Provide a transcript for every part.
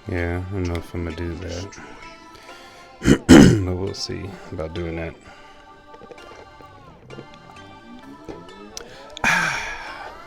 Yeah, I don't know if I'm gonna do that, but we'll see about doing that.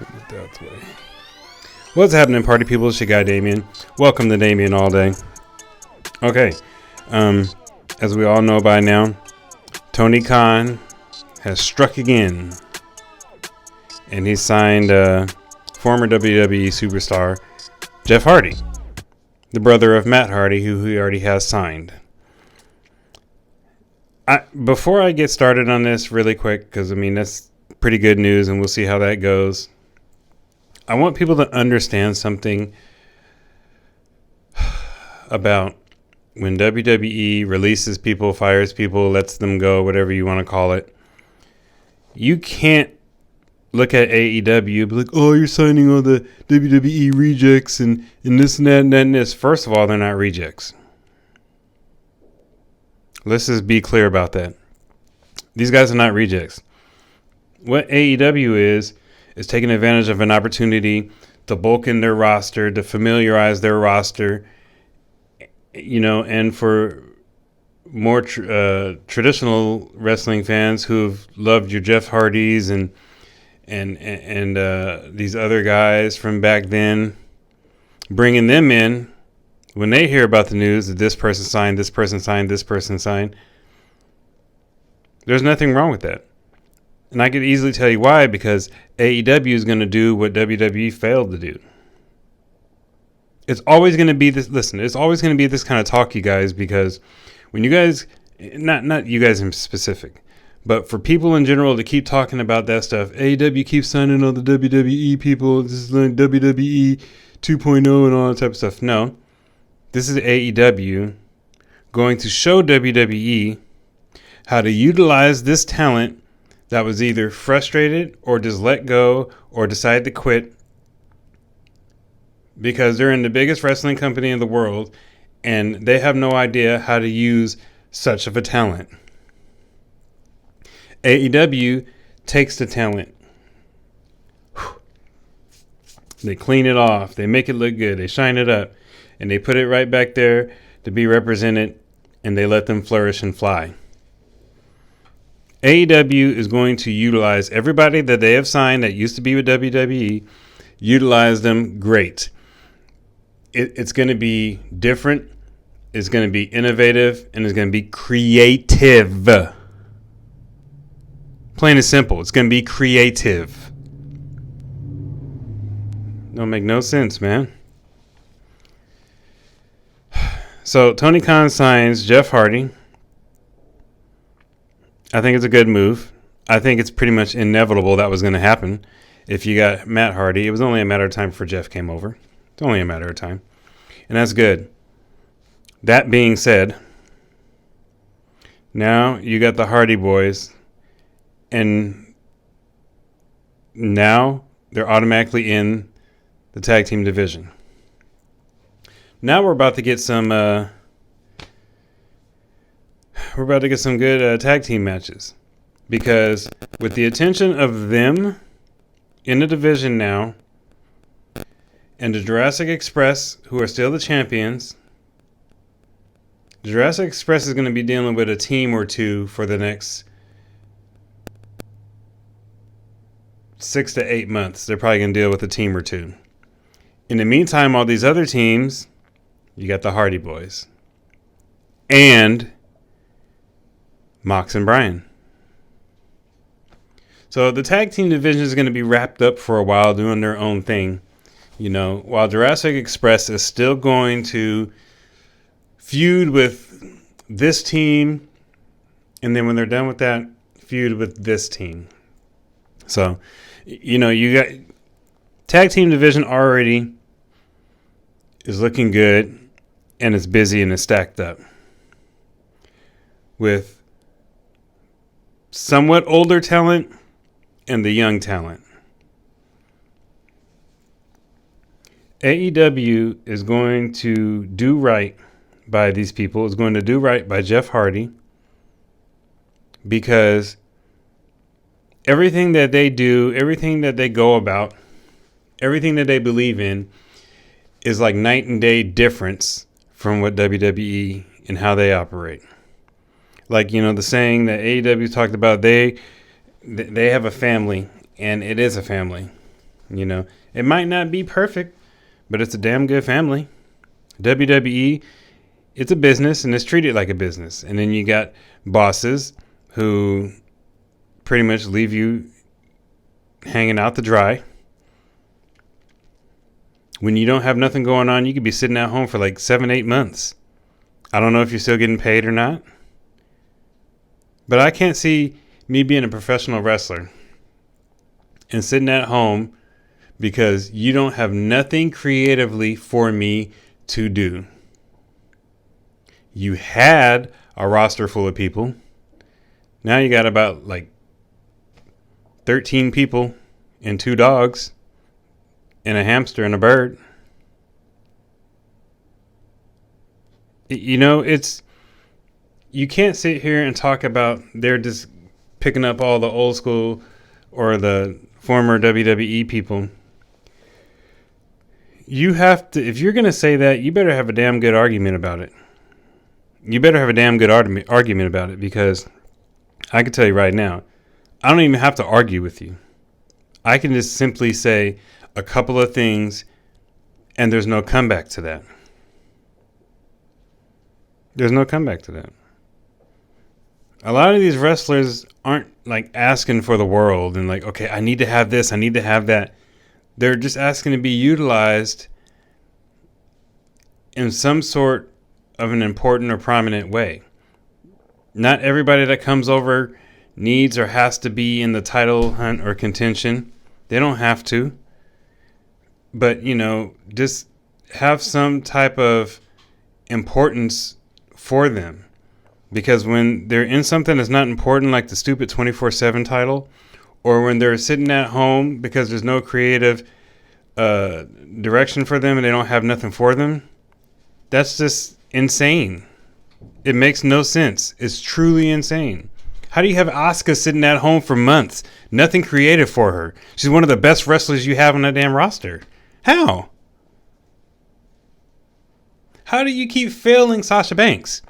Get that out the way. What's happening, party people? It's your guy Damien. Welcome to Damien All Day. Okay, as we all know by now, Tony Khan has struck again, and he signed former WWE superstar Jeff Hardy, the brother of Matt Hardy, who he already has signed. Before I get started on this really quick, because that's pretty good news, and we'll see how that goes. I want people to understand something about when WWE releases people, fires people, lets them go, whatever you want to call it. You can't look at AEW and be like, oh, you're signing all the WWE rejects and this and that and that and this. First of all, they're not rejects. Let's just be clear about that. These guys are not rejects. What AEW is taking advantage of an opportunity to bulk in their roster, to familiarize their roster, and for more traditional wrestling fans who've loved your Jeff Hardys and these other guys from back then, bringing them in when they hear about the news that this person signed, this person signed, this person signed. There's nothing wrong with that. And I could easily tell you why, because AEW is going to do what WWE failed to do. It's always going to be this. Listen, it's always going to be this kind of talk, you guys, because when you guys, not you guys in specific, but for people in general to keep talking about that stuff, AEW keeps signing all the WWE people. This is like WWE 2.0 and all that type of stuff. No, this is AEW going to show WWE how to utilize this talent that was either frustrated or just let go or decided to quit because they're in the biggest wrestling company in the world and they have no idea how to use such of a talent. AEW takes the talent. They clean it off. They make it look good. They shine it up. And they put it right back there to be represented, and they let them flourish and fly. AEW is going to utilize everybody that they have signed that used to be with WWE, utilize them great. It's going to be different, it's going to be innovative, and it's going to be creative. Plain and simple, it's going to be creative. Don't make no sense, man. So Tony Khan signs Jeff Hardy. I think it's a good move. I think it's pretty much inevitable that was going to happen. If you got Matt Hardy, it was only a matter of time before Jeff came over. It's only a matter of time. And that's good. That being said, now you got the Hardy Boys, and now they're automatically in the tag team division. Now we're about to get some good tag team matches, because with the attention of them in the division now, and the Jurassic Express, who are still the champions, the Jurassic Express is going to be dealing with a team or two for the next 6 to 8 months. They're probably going to deal with a team or two. In the meantime, all these other teams, you got the Hardy Boys and Mox and Brian. So the tag team division is going to be wrapped up for a while doing their own thing. While Jurassic Express is still going to feud with this team, and then when they're done with that, feud with this team. So, you got tag team division already is looking good, and it's busy and it's stacked up with somewhat older talent and the young talent. AEW is going to do right by these people. It's going to do right by Jeff Hardy, because everything that they do, everything that they go about, everything that they believe in is like night and day difference from what WWE and how they operate. Like, the saying that AEW talked about, they have a family, and it is a family. It might not be perfect, but it's a damn good family. WWE, it's a business, and it's treated like a business. And then you got bosses who pretty much leave you hanging out to dry. When you don't have nothing going on, you could be sitting at home for like 7-8 months. I don't know if you're still getting paid or not. But I can't see me being a professional wrestler and sitting at home because you don't have nothing creatively for me to do. You had a roster full of people. Now you got about like 13 people and 2 dogs and a hamster and a bird. You can't sit here and talk about they're just picking up all the old school or the former WWE people. You have to, if you're going to say that, you better have a damn good argument about it. You better have a damn good argument about it, because I can tell you right now, I don't even have to argue with you. I can just simply say a couple of things and there's no comeback to that. There's no comeback to that. A lot of these wrestlers aren't like asking for the world and like, okay, I need to have this, I need to have that. They're just asking to be utilized in some sort of an important or prominent way. Not everybody that comes over needs or has to be in the title hunt or contention. They don't have to. But, just have some type of importance for them. Because when they're in something that's not important, like the stupid 24/7 title, or when they're sitting at home because there's no creative direction for them and they don't have nothing for them, that's just insane. It makes no sense. It's truly insane. How do you have Asuka sitting at home for months? Nothing creative for her. She's one of the best wrestlers you have on that damn roster. How? How do you keep failing Sasha Banks?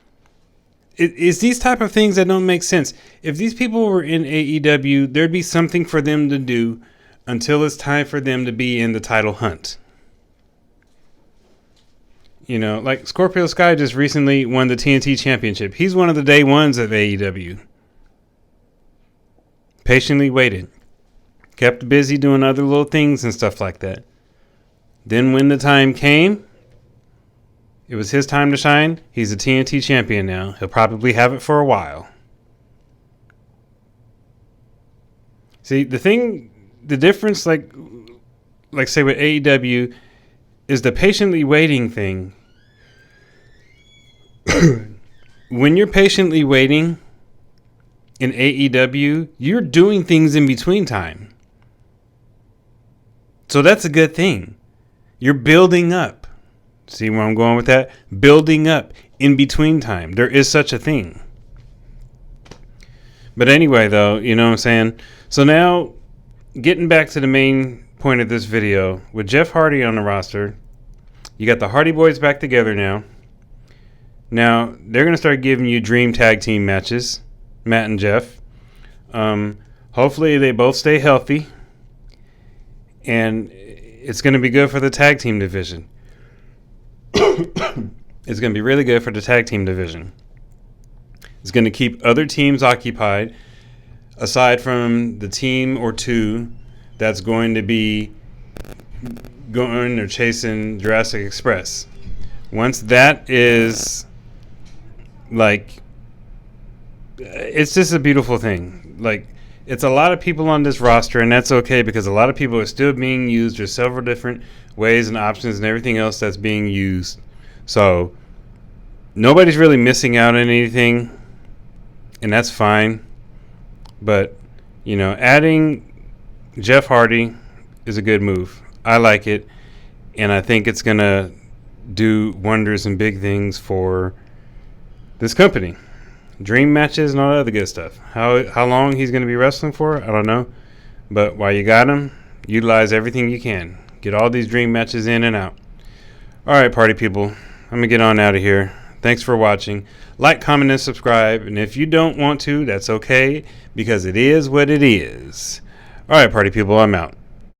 It's these type of things that don't make sense. If these people were in AEW, there'd be something for them to do until it's time for them to be in the title hunt. Like Scorpio Sky just recently won the TNT Championship. He's one of the day ones of AEW. Patiently waited. Kept busy doing other little things and stuff like that. Then when the time came, it was his time to shine. He's a TNT champion now. He'll probably have it for a while. See, the difference, like say with AEW, is the patiently waiting thing. When you're patiently waiting in AEW, you're doing things in between time. So that's a good thing. You're building up. See where I'm going with that? Building up in between time. There is such a thing. But anyway, though, you know what I'm saying? So now, getting back to the main point of this video, with Jeff Hardy on the roster, you got the Hardy Boys back together now. Now, they're going to start giving you dream tag team matches, Matt and Jeff. Hopefully, they both stay healthy. And it's going to be good for the tag team division. It's going to be really good for the tag team division. It's going to keep other teams occupied, aside from the team or two that's going to be going or chasing Jurassic Express. Once that is, like, it's just a beautiful thing. Like, it's a lot of people on this roster, and that's okay because a lot of people are still being used. There's several different ways and options and everything else that's being used. So nobody's really missing out on anything, and that's fine. But, adding Jeff Hardy is a good move. I like it, and I think it's going to do wonders and big things for this company. Dream matches and all that other good stuff. How long he's going to be wrestling for, I don't know. But while you got him, utilize everything you can. Get all these dream matches in and out. All right, party people. I'm going to get on out of here. Thanks for watching. Like, comment, and subscribe. And if you don't want to, that's okay, because it is what it is. All right, party people, I'm out.